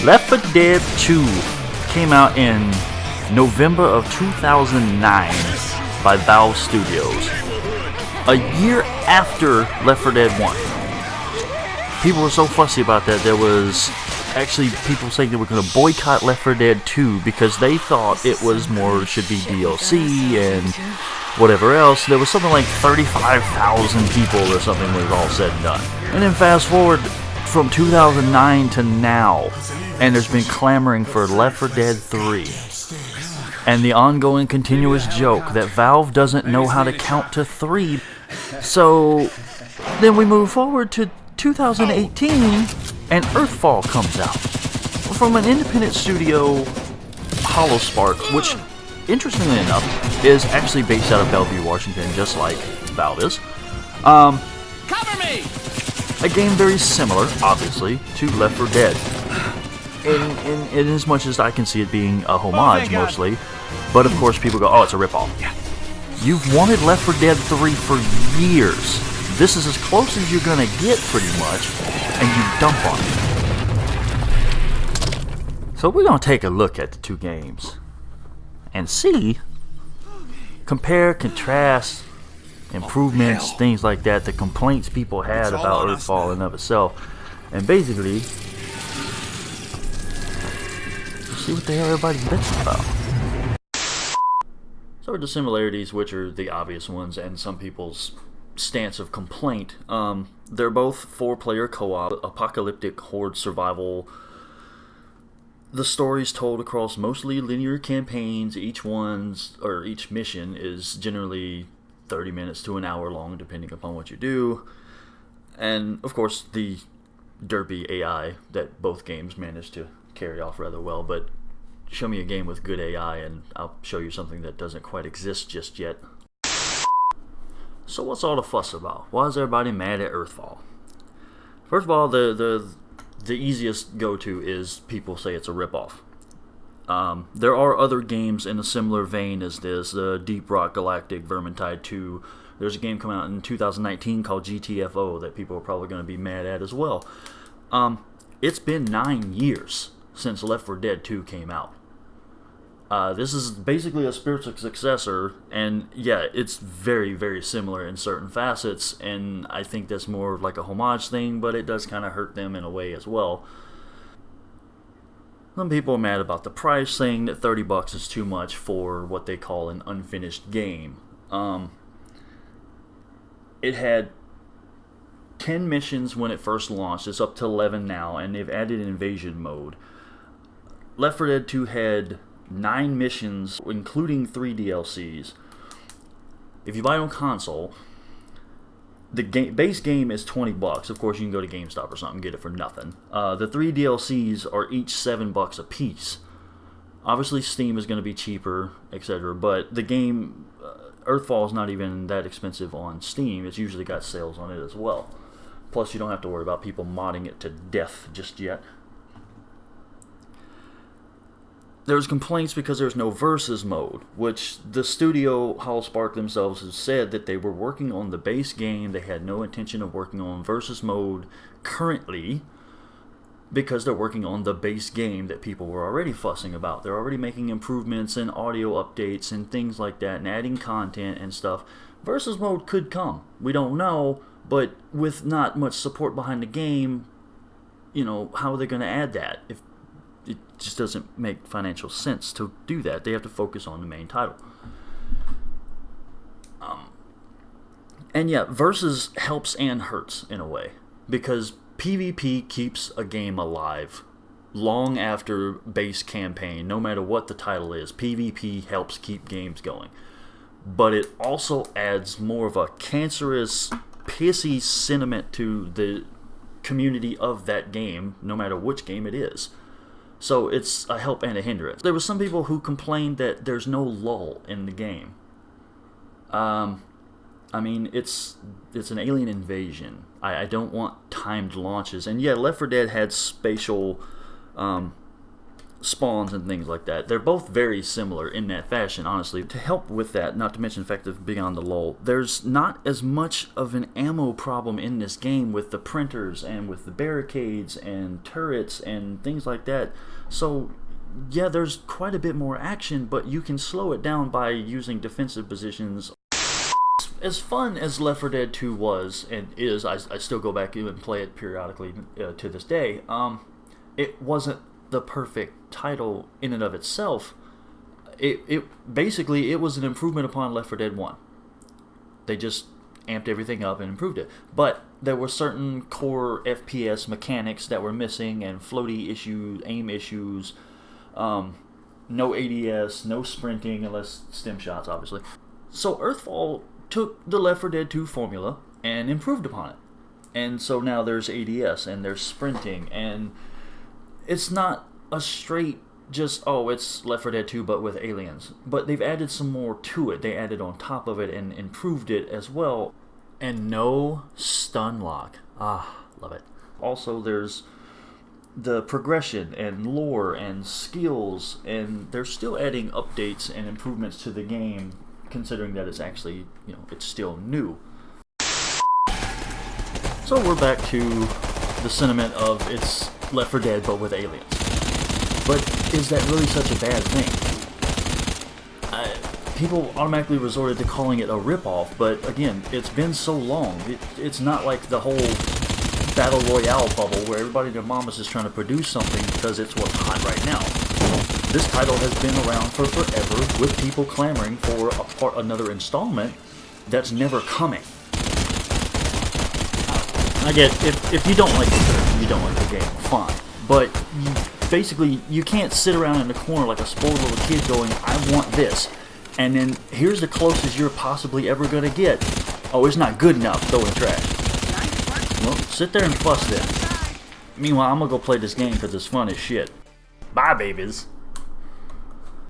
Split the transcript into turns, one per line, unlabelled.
Left 4 Dead 2 came out in November of 2009 by Valve Studios. A year after Left 4 Dead 1. People were so fussy about that, there was actually people saying they were going to boycott Left 4 Dead 2 because they thought it was more, should be DLC and whatever else. There was something like 35,000 people or something when it was all said and done. And then fast forward from 2009 to now, and there's been clamoring for Left 4 Dead 3. And the ongoing continuous joke that Valve doesn't know how to count to 3. So then we move forward to 2018, and Earthfall comes out from an independent studio, HoloSpark, which, interestingly enough, is actually based out of Bellevue, Washington, just like Valve is.
Cover me!
A game very similar, obviously, to Left 4 Dead. In as much as I can see it being a homage, mostly. But of course, people go, oh, it's a ripoff. You've wanted Left 4 Dead 3 for years. This is as close as you're gonna get, pretty much, and you dump on it. So we're gonna take a look at the two games and see, compare, contrast, improvements, things like that, the complaints people had about Earthfall in and of itself, and basically see what the hell everybody's bitching about. So the similarities, which are the obvious ones, and some people's stance of complaint. They're both 4-player co-op, apocalyptic horde survival. The story's told across mostly linear campaigns. Each mission is generally 30 minutes to an hour long, depending upon what you do. And of course, the derpy AI that both games managed to carry off rather well. But show me a game with good AI, and I'll show you something that doesn't quite exist just yet. So what's all the fuss about? Why is everybody mad at Earthfall? First of all, the easiest go-to is people say it's a ripoff. There are other games in a similar vein as this. Deep Rock Galactic, Vermintide 2. There's a game coming out in 2019 called GTFO that people are probably going to be mad at as well. It's been 9 years since Left 4 Dead 2 came out. This is basically a spiritual successor, and yeah, it's very, very similar in certain facets, and I think that's more like a homage thing, but it does kind of hurt them in a way as well. Some people are mad about the price, saying that $30 is too much for what they call an unfinished game. It had 10 missions when it first launched. It's up to 11 now, and they've added invasion mode. Left 4 Dead 2 had 9 missions, including 3 DLCs. If you buy it on console, the base game is $20. Of course, you can go to GameStop or something and get it for nothing. The 3 DLCs are each $7 a piece. Obviously, Steam is going to be cheaper, etc. But the game, Earthfall, is not even that expensive on Steam. It's usually got sales on it as well. Plus, you don't have to worry about people modding it to death just yet. There's complaints because there's no versus mode, which the studio, HoloSpark themselves, has said that they were working on the base game. They had no intention of working on versus mode currently because they're working on the base game that people were already fussing about. They're already making improvements and audio updates and things like that and adding content and stuff. Versus mode could come. We don't know, but with not much support behind the game, you know, how are they going to add that? If it just doesn't make financial sense to do that. They have to focus on the main title. And yeah, versus helps and hurts in a way, because PvP keeps a game alive long after base campaign. No matter what the title is, PvP helps keep games going. But it also adds more of a cancerous, pissy sentiment to the community of that game, no matter which game it is. So it's a help and a hindrance. There were some people who complained that there's no lull in the game. I mean, it's an alien invasion. I don't want timed launches. And yeah, Left 4 Dead had spatial spawns and things like that. They're both very similar in that fashion, honestly. To help with that, not to mention the fact of being on the lull, there's not as much of an ammo problem in this game with the printers and with the barricades and turrets and things like that. So yeah, there's quite a bit more action, but you can slow it down by using defensive positions. As fun as Left 4 Dead 2 was and is, I still go back and play it periodically to this day. It wasn't the perfect title in and of itself. It basically, it was an improvement upon Left 4 Dead 1. They just amped everything up and improved it. But there were certain core FPS mechanics that were missing, and floaty issues, aim issues, no ADS, no sprinting unless stem shots, obviously. So Earthfall took the Left 4 Dead 2 formula and improved upon it. And so now there's ADS and there's sprinting, and it's not a straight just, oh, it's Left 4 Dead 2 but with aliens. But they've added some more to it. They added on top of it and improved it as well. And no stun lock. Ah, love it. Also, there's the progression and lore and skills, and they're still adding updates and improvements to the game, considering that it's actually, you know, it's still new. So we're back to the sentiment of it's Left 4 Dead but with aliens. But is that really such a bad thing? People automatically resorted to calling it a ripoff, but again, it's been so long. It's not like the whole Battle Royale bubble where everybody and their mamas is trying to produce something because it's what's hot right now. This title has been around for forever, with people clamoring for another installment that's never coming. I get, if you don't like the character, you don't like the game, fine. But basically, you can't sit around in the corner like a spoiled little kid going, I want this. And then here's the closest you're possibly ever going to get. Oh, it's not good enough, throw it in the trash. Well, sit there and fuss then. Meanwhile, I'm going to go play this game because it's fun as shit. Bye, babies.